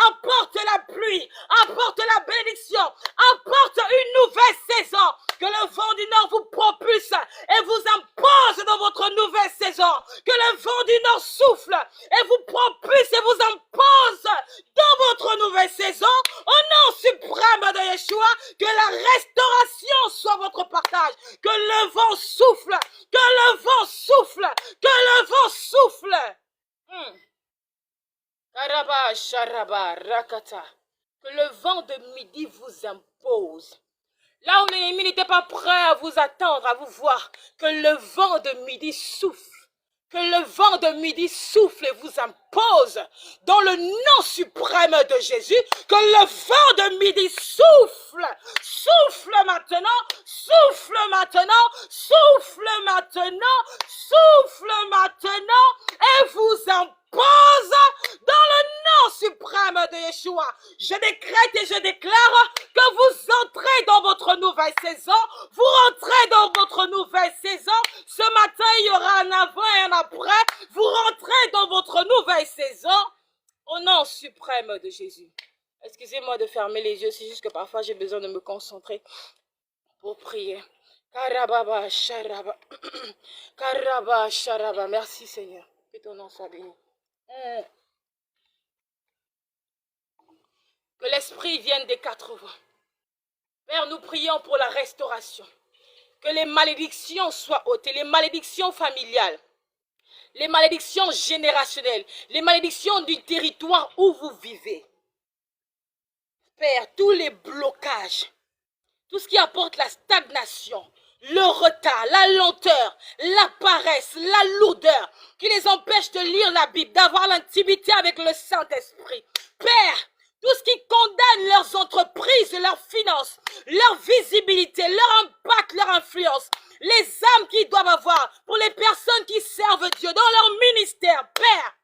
Apporte la pluie, apporte la bénédiction, apporte une nouvelle saison. Que le vent du Nord vous propulse et vous impose dans votre nouvelle saison. Que le vent du Nord souffle et vous propulse et vous impose dans votre nouvelle saison. Au nom suprême de Yeshua, que la restauration soit votre partage. Que le vent souffle, que le vent souffle, que le vent souffle. Karaba, sharaba, rakata. Que le vent de midi vous impose. Là où l'ennemi n'était pas prêt à vous attendre, à vous voir, que le vent de midi souffle. Que le vent de midi souffle et vous impose dans le nom suprême de Jésus. Que le vent de midi souffle, souffle maintenant, souffle maintenant, souffle maintenant, souffle maintenant et vous impose dans le nom suprême de Yeshua. Je décrète et je déclare que vous entrez dans votre nouvelle saison. Vous rentrez dans votre nouvelle saison. Ce matin, il y aura un avant et un après. Vous rentrez dans votre nouvelle saison au nom suprême de Jésus. Excusez-moi de fermer les yeux, c'est juste que parfois j'ai besoin de me concentrer pour prier. Karababa, sharaba. Karaba, sharaba. Merci Seigneur. Que ton nom soit béni. Que l'Esprit vienne des 4 vents. Père, nous prions pour la restauration. Que les malédictions soient ôtées, les malédictions familiales, les malédictions générationnelles, les malédictions du territoire où vous vivez. Père, tous les blocages, tout ce qui apporte la stagnation, le retard, la lenteur, la paresse, la lourdeur, qui les empêche de lire la Bible, d'avoir l'intimité avec le Saint-Esprit. Père, tout ce qui condamne leurs entreprises, leurs finances, leur visibilité, leur impact, leur influence, les âmes qu'ils doivent avoir pour les personnes qui servent Dieu dans leur ministère, Père,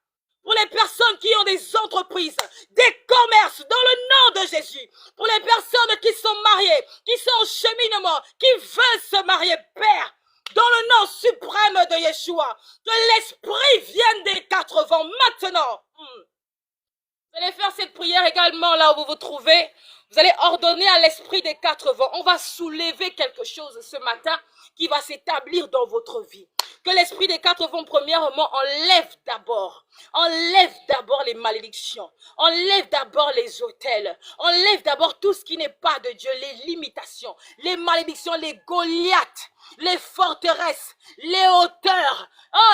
pour les personnes qui ont des entreprises, des commerces, dans le nom de Jésus, pour les personnes qui sont mariées, qui sont au cheminement, qui veulent se marier, Père, dans le nom suprême de Yeshua, que l'Esprit vienne des 4 vents maintenant. Vous allez faire cette prière également là où vous vous trouvez. Vous allez ordonner à l'Esprit des 4 vents. On va soulever quelque chose ce matin qui va s'établir dans votre vie. Que l'Esprit des 4 vents, premièrement, enlève d'abord les malédictions, enlève d'abord les autels, enlève d'abord tout ce qui n'est pas de Dieu, les limitations, les malédictions, les Goliaths, les forteresses, les hauteurs,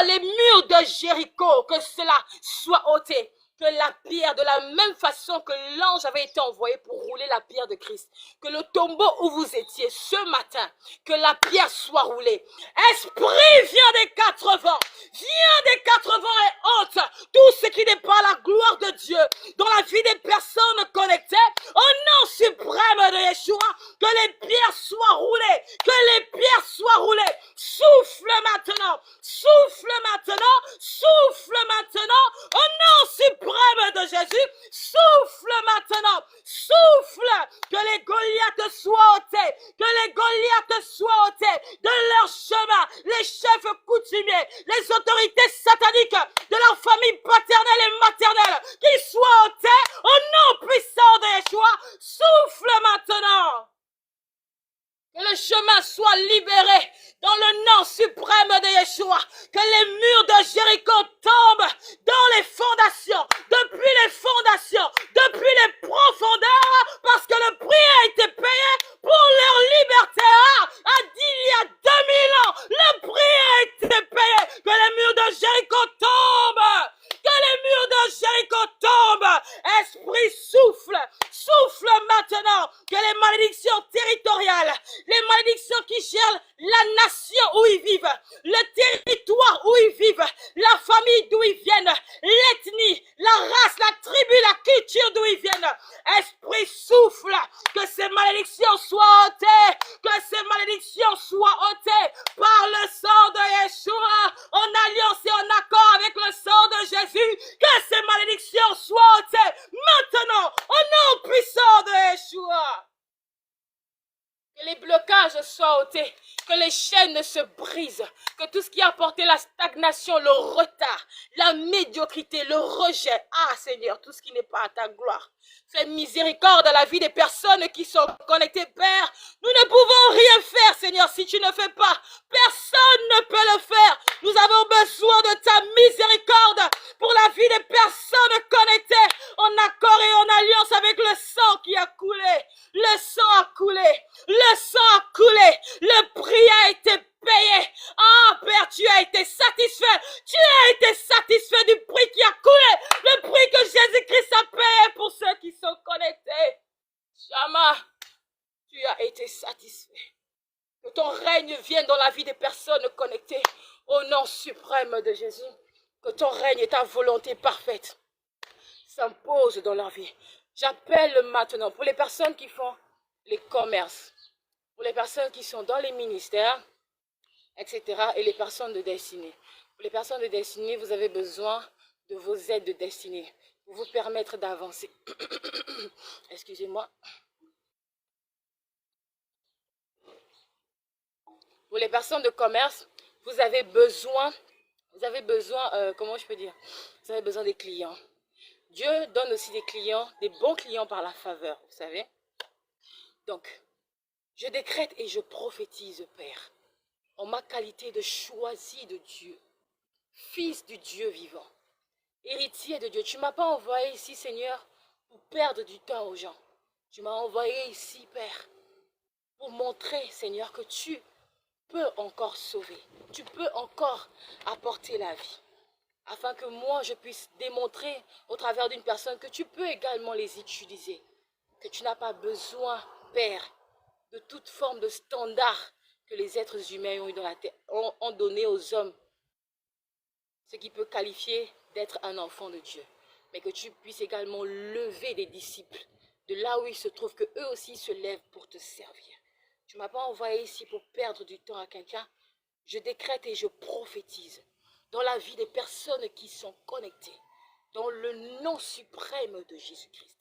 les murs de Jéricho, que cela soit ôté. Que la pierre, de la même façon que l'ange avait été envoyé pour rouler la pierre de Christ, que le tombeau où vous étiez ce matin, que la pierre soit roulée. Esprit, viens des 4 vents, viens des 4 vents et ôte tout ce qui n'est pas la gloire de Dieu dans la vie des personnes connectées. Au nom suprême de Yeshua, que les pierres soient roulées, que les pierres soient roulées. Souffle maintenant, souffle maintenant, souffle maintenant, au nom suprême de Jésus, souffle maintenant, souffle, que les Goliaths soient ôtés, que les Goliaths soient ôtés de leur chemin, les chefs coutumiers, les autorités sataniques de leur famille paternelle et maternelle, qu'ils soient ôtés au nom puissant de Yeshua, souffle maintenant. Que le chemin soit nourriture d'où ils viennent. Esprit, souffle, que ces malédictions soient ôtées, que ces malédictions soient ôtées par le sang de Yeshua, en alliance et en accord avec le sang de Jésus, que ces malédictions soient ôtées maintenant, au nom puissant de Yeshua. Que les blocages soient ôtés, que les chaînes se brisent, que tout ce qui a apporté la stagnation, le retard, la médiocrité, le rejet, ah Seigneur, tout ce qui n'est pas à ta gloire. Fais miséricorde à la vie des personnes qui sont connectées, Père. Nous ne pouvons rien faire, Seigneur, si tu ne fais pas. Personne ne peut le faire. Nous avons besoin de ta miséricorde pour la vie des personnes connectées, en accord et en alliance avec le sang qui a coulé. Le sang a coulé. Le sang a coulé. Le prix a été payé. Ah, Père, tu as été satisfait. Tu as été satisfait du prix qui a coulé. Le prix que Jésus-Christ a payé pour ceux qui sont connectés. Shama, tu as été satisfait. Que ton règne vienne dans la vie des personnes connectées. Au nom suprême de Jésus. Que ton règne et ta volonté parfaite s'imposent dans leur vie. J'appelle maintenant pour les personnes qui font les commerces, pour les personnes qui sont dans les ministères, etc. et les personnes de destinée. Pour les personnes de destinée, vous avez besoin de vos aides de destinée pour vous permettre d'avancer. Excusez-moi. Pour les personnes de commerce, vous avez besoin, comment je peux dire, vous avez besoin des clients. Dieu donne aussi des clients, des bons clients par la faveur, vous savez. Donc, je décrète et je prophétise, Père, en ma qualité de choisi de Dieu, fils du Dieu vivant, héritier de Dieu. Tu ne m'as pas envoyé ici, Seigneur, pour perdre du temps aux gens. Tu m'as envoyé ici, Père, pour montrer, Seigneur, que tu peux encore sauver. Tu peux encore apporter la vie. Afin que moi, je puisse démontrer au travers d'une personne que tu peux également les utiliser. Que tu n'as pas besoin, Père, de toute forme de standard que les êtres humains ont eu dans la terre, ont donné aux hommes. Ce qui peut qualifier d'être un enfant de Dieu. Mais que tu puisses également lever des disciples de là où ils se trouvent, que eux aussi se lèvent pour te servir. Tu ne m'as pas envoyé ici pour perdre du temps à quelqu'un. Je décrète et je prophétise dans la vie des personnes qui sont connectées, dans le nom suprême de Jésus-Christ.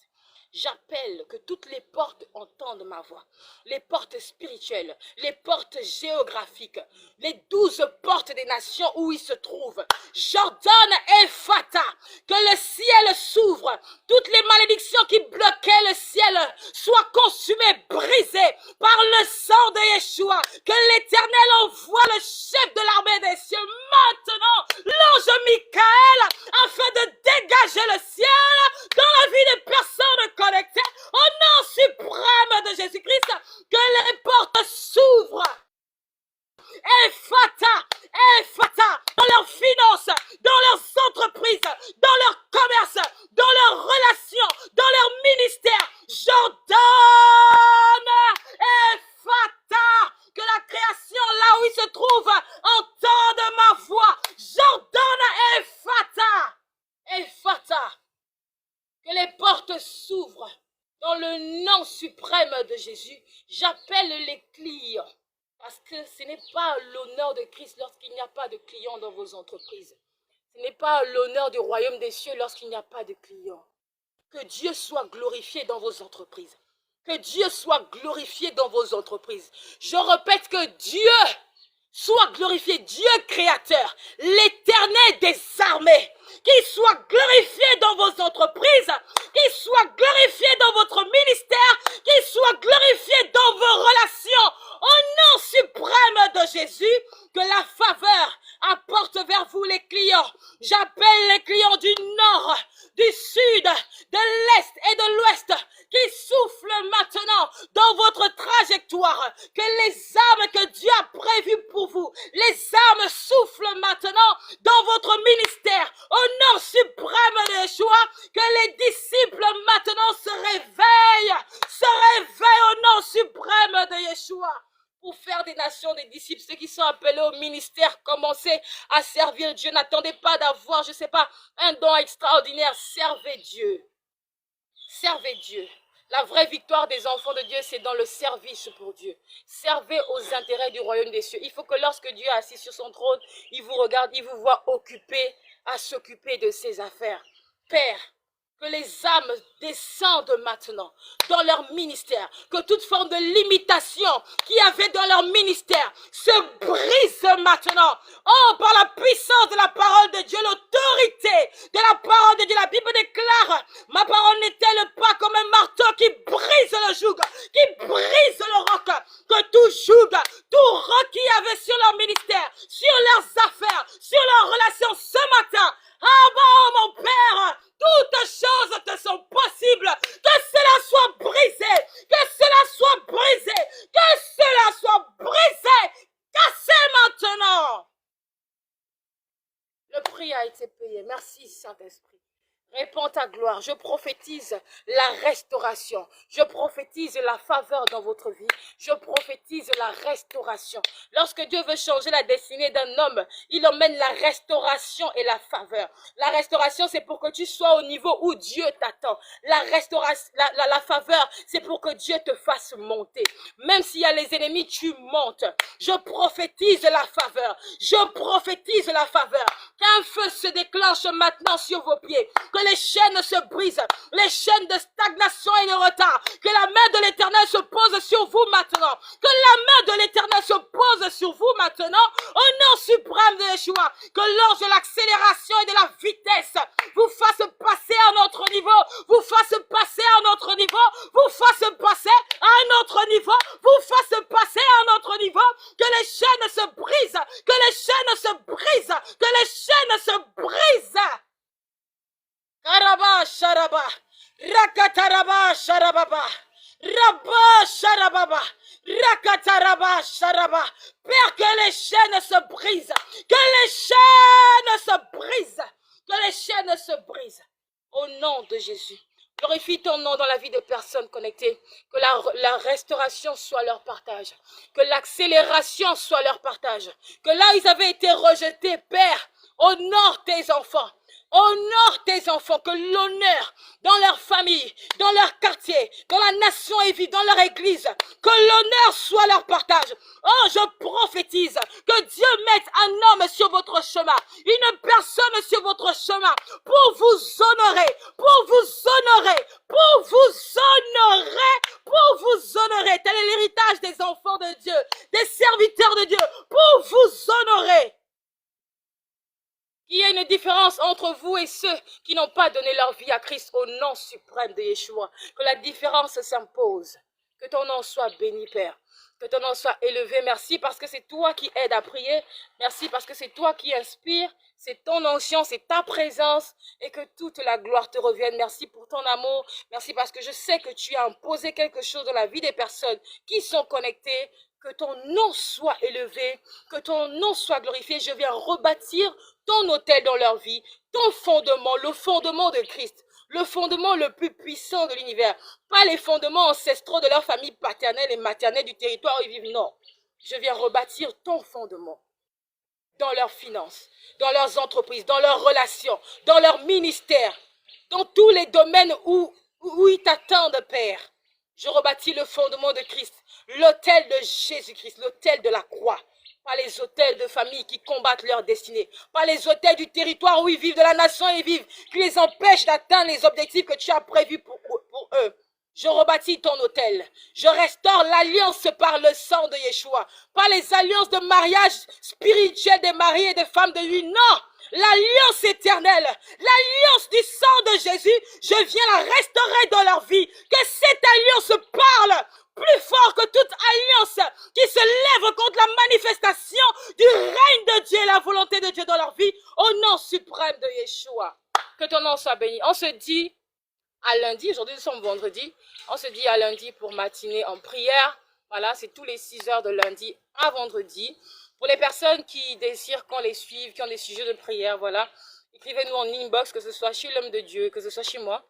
J'appelle que toutes les portes entendent ma voix. Les portes spirituelles, les portes géographiques, les 12 portes des nations où ils se trouvent. J'ordonne Ephata, que le ciel s'ouvre. Toutes les malédictions qui bloquaient le ciel soient consumées, brisées par le sang de Yeshua. Que l'Éternel envoie le chef de l'armée des cieux maintenant, l'ange Michael, afin de dégager le ciel dans la vie des personnes connectées. Au nom suprême de Jésus-Christ, que les portes s'ouvrent. Ephata, Ephata, dans leurs finances, dans leurs entreprises, dans leur commerce, dans leurs relations, dans leur ministère. J'ordonne Ephata, que la création là où ils se trouvent entende ma voix. J'ordonne Ephata, Ephata, que les portes s'ouvrent dans le nom suprême de Jésus. J'appelle les clients. Parce que ce n'est pas l'honneur de Christ lorsqu'il n'y a pas de clients dans vos entreprises. Ce n'est pas l'honneur du royaume des cieux lorsqu'il n'y a pas de clients. Que Dieu soit glorifié dans vos entreprises. Que Dieu soit glorifié dans vos entreprises. Je répète que Dieu soit glorifié, Dieu créateur, l'Éternel des armées, qu'il soit glorifié dans vos entreprises, qu'il soit glorifié dans votre ministère, qu'il soit glorifié dans vos relations. Au nom suprême de Jésus, que la faveur apporte vers vous les clients. J'appelle les clients du nord, du sud, de l'est et de l'ouest qui soufflent maintenant dans votre trajectoire. Que les âmes que Dieu a prévues pour vous, les âmes soufflent maintenant dans votre ministère. Au nom suprême de Yeshua, que les disciples maintenant se réveillent au nom suprême de Yeshua. Pour faire des nations des disciples, ceux qui sont appelés au ministère, commencez à servir Dieu. N'attendez pas d'avoir, je ne sais pas, un don extraordinaire. Servez Dieu. Servez Dieu. La vraie victoire des enfants de Dieu, c'est dans le service pour Dieu. Servez aux intérêts du royaume des cieux. Il faut que lorsque Dieu est assis sur son trône, il vous regarde, il vous voit occupé à s'occuper de ses affaires. Père, que les âmes descendent maintenant dans leur ministère, que toute forme de limitation qu'il y avait dans leur ministère se brise maintenant. Oh, par la puissance de la parole de Dieu, l'autorité de la parole de Dieu. La Bible déclare, ma parole n'est-elle pas comme un marteau qui brise le joug, qui brise le roc, que tout joug, tout roc qu'il y avait sur leur ministère, sur leurs affaires, sur leurs relations ce matin. Ah bon, mon Père, toutes choses te sont possibles. Que cela soit brisé, que cela soit brisé, que cela soit brisé, cassé maintenant. Le prix a été payé. Merci, Saint-Esprit. Répands ta gloire. Je prophétise la restauration. Je prophétise la faveur dans votre vie. Je prophétise la restauration. Lorsque Dieu veut changer la destinée d'un homme, il emmène la restauration et la faveur. La restauration, c'est pour que tu sois au niveau où Dieu t'attend. La restauration, la faveur, c'est pour que Dieu te fasse monter. Même s'il y a les ennemis, tu montes. Je prophétise la faveur. Je prophétise la faveur. Qu'un feu se déclenche maintenant sur vos pieds. Que les chaînes se brisent, les chaînes de stagnation et de retard. Que la main de l'Éternel se pose sur vous maintenant. Que la main de l'Éternel se pose sur vous maintenant. Au nom suprême de Yeshua. Que l'ange de l'accélération et de la vitesse vous fasse passer à un autre niveau. Vous fasse passer à un autre niveau. Vous fasse passer à un autre niveau. Vous fasse passer à un autre niveau. Que les chaînes se brisent. Que les chaînes se brisent. Que les chaînes se brisent. Karaba Sharaba, Rakataraba Sharababa, Rabba Sharababa, Rakataraba Sharaba. Père, que les chaînes se brisent, que les chaînes se brisent, que les chaînes se brisent. Au nom de Jésus. Glorifie ton nom dans la vie des personnes connectées. Que la restauration soit leur partage. Que l'accélération soit leur partage. Que là où ils avaient été rejetés, Père, honore tes enfants. Honore tes enfants, que l'honneur dans leur famille, dans leur quartier, dans la nation et vie, dans leur église, que l'honneur soit leur partage. Oh, je prophétise que Dieu mette un homme sur votre chemin, une personne sur votre chemin, pour vous honorer, pour vous honorer, pour vous honorer, pour vous honorer. Tel est l'héritage des enfants de Dieu, des serviteurs de Dieu, pour vous honorer. Il y a une différence entre vous et ceux qui n'ont pas donné leur vie à Christ au nom suprême de Yeshua. Que la différence s'impose. Que ton nom soit béni, Père. Que ton nom soit élevé. Merci parce que c'est toi qui aides à prier. Merci parce que c'est toi qui inspires. C'est ton onction, c'est ta présence. Et que toute la gloire te revienne. Merci pour ton amour. Merci parce que je sais que tu as imposé quelque chose dans la vie des personnes qui sont connectées. Que ton nom soit élevé, que ton nom soit glorifié. Je viens rebâtir ton autel dans leur vie, ton fondement, le fondement de Christ, le fondement le plus puissant de l'univers. Pas les fondements ancestraux de leur famille paternelle et maternelle du territoire où ils vivent, non. Je viens rebâtir ton fondement dans leurs finances, dans leurs entreprises, dans leurs relations, dans leur ministère, dans tous les domaines où ils t'attendent, Père. Je rebâtis le fondement de Christ, l'autel de Jésus-Christ, l'autel de la croix. Pas les autels de famille qui combattent leur destinée. Pas les autels du territoire où ils vivent, de la nation où ils vivent, qui les empêchent d'atteindre les objectifs que tu as prévus pour eux. Je rebâtis ton autel. Je restaure l'alliance par le sang de Yeshua. Pas les alliances de mariage spirituel des maris et des femmes de lui. Non! L'alliance éternelle, l'alliance du sang de Jésus, je viens la restaurer dans leur vie. Que cette alliance parle plus fort que toute alliance qui se lève contre la manifestation du règne de Dieu et la volonté de Dieu dans leur vie, au nom suprême de Yeshua. Que ton nom soit béni. On se dit à lundi, aujourd'hui nous sommes vendredi, on se dit à lundi pour matinée en prière. Voilà, c'est tous les 6 heures de lundi à vendredi. Pour les personnes qui désirent qu'on les suive, qui ont des sujets de prière, voilà, écrivez-nous en inbox, que ce soit chez l'homme de Dieu, que ce soit chez moi.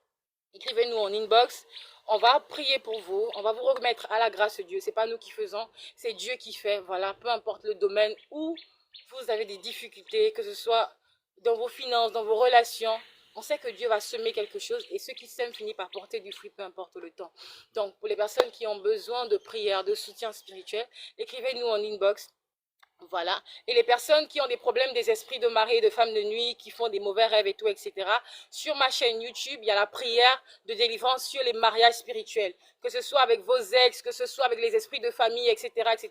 Écrivez-nous en inbox. On va prier pour vous. On va vous remettre à la grâce de Dieu. C'est pas nous qui faisons, c'est Dieu qui fait. Voilà, peu importe le domaine où vous avez des difficultés, que ce soit dans vos finances, dans vos relations, on sait que Dieu va semer quelque chose et ceux qui sèment finissent par porter du fruit, peu importe le temps. Donc, pour les personnes qui ont besoin de prière, de soutien spirituel, écrivez-nous en inbox. Voilà. Et les personnes qui ont des problèmes des esprits de mari et de femmes de nuit, qui font des mauvais rêves et tout, etc. Sur ma chaîne YouTube, il y a la prière de délivrance sur les mariages spirituels. Que ce soit avec vos ex, que ce soit avec les esprits de famille, etc., etc.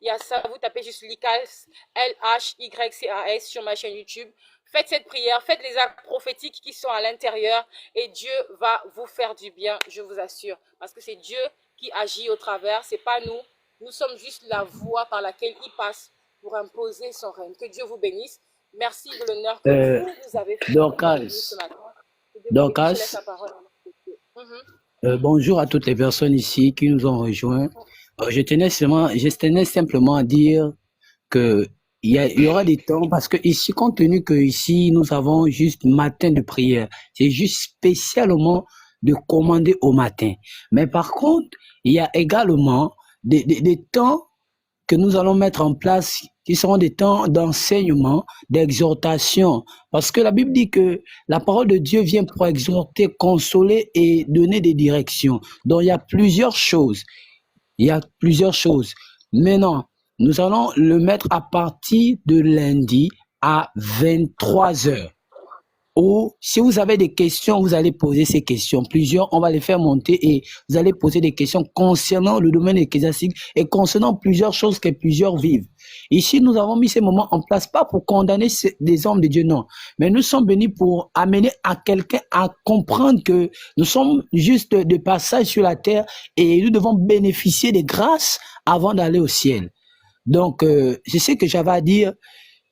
Il y a ça, vous tapez juste Lycas, L-H-Y-C-A-S sur ma chaîne YouTube. Faites cette prière, faites les actes prophétiques qui sont à l'intérieur et Dieu va vous faire du bien, je vous assure. Parce que c'est Dieu qui agit au travers, c'est pas nous. Nous sommes juste la voie par laquelle il passe pour imposer son règne. Que Dieu vous bénisse. Merci de l'honneur que vous nous avez fait ce matin. Donc, Je laisse la parole à bonjour à toutes les personnes ici qui nous ont rejoints. Je tenais simplement à dire que il y aura des temps parce que ici, compte tenu que ici nous avons juste matin de prière, c'est juste spécialement de commander au matin. Mais par contre, il y a également des temps que nous allons mettre en place qui seront des temps d'enseignement, d'exhortation. Parce que la Bible dit que la parole de Dieu vient pour exhorter, consoler et donner des directions. Donc il y a plusieurs choses. Il y a plusieurs choses. Maintenant, nous allons le mettre à partir de lundi à 23 heures. Ou si vous avez des questions, vous allez poser ces questions. Plusieurs, on va les faire monter et vous allez poser des questions concernant le domaine ecclésiastique et concernant plusieurs choses que plusieurs vivent. Ici, nous avons mis ces moments en place, pas pour condamner des hommes de Dieu, non. Mais nous sommes venus pour amener à quelqu'un à comprendre que nous sommes juste de passage sur la terre et nous devons bénéficier des grâces avant d'aller au ciel. Donc, c'est ce que j'avais à dire.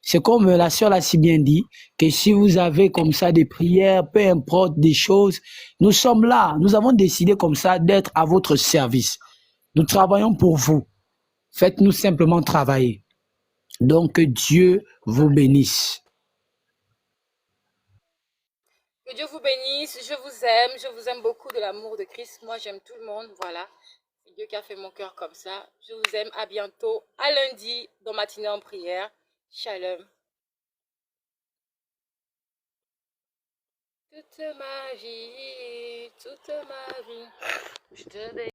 C'est comme la sœur l'a si bien dit, que si vous avez comme ça des prières, peu importe des choses, nous sommes là. Nous avons décidé comme ça d'être à votre service. Nous travaillons pour vous. Faites-nous simplement travailler. Donc, que Dieu vous bénisse. Que Dieu vous bénisse. Je vous aime beaucoup de l'amour de Christ. Moi, j'aime tout le monde. Voilà. C'est Dieu qui a fait mon cœur comme ça. Je vous aime. À bientôt. À lundi, dans Matinée en prière. Shalom. Toute ma vie, je te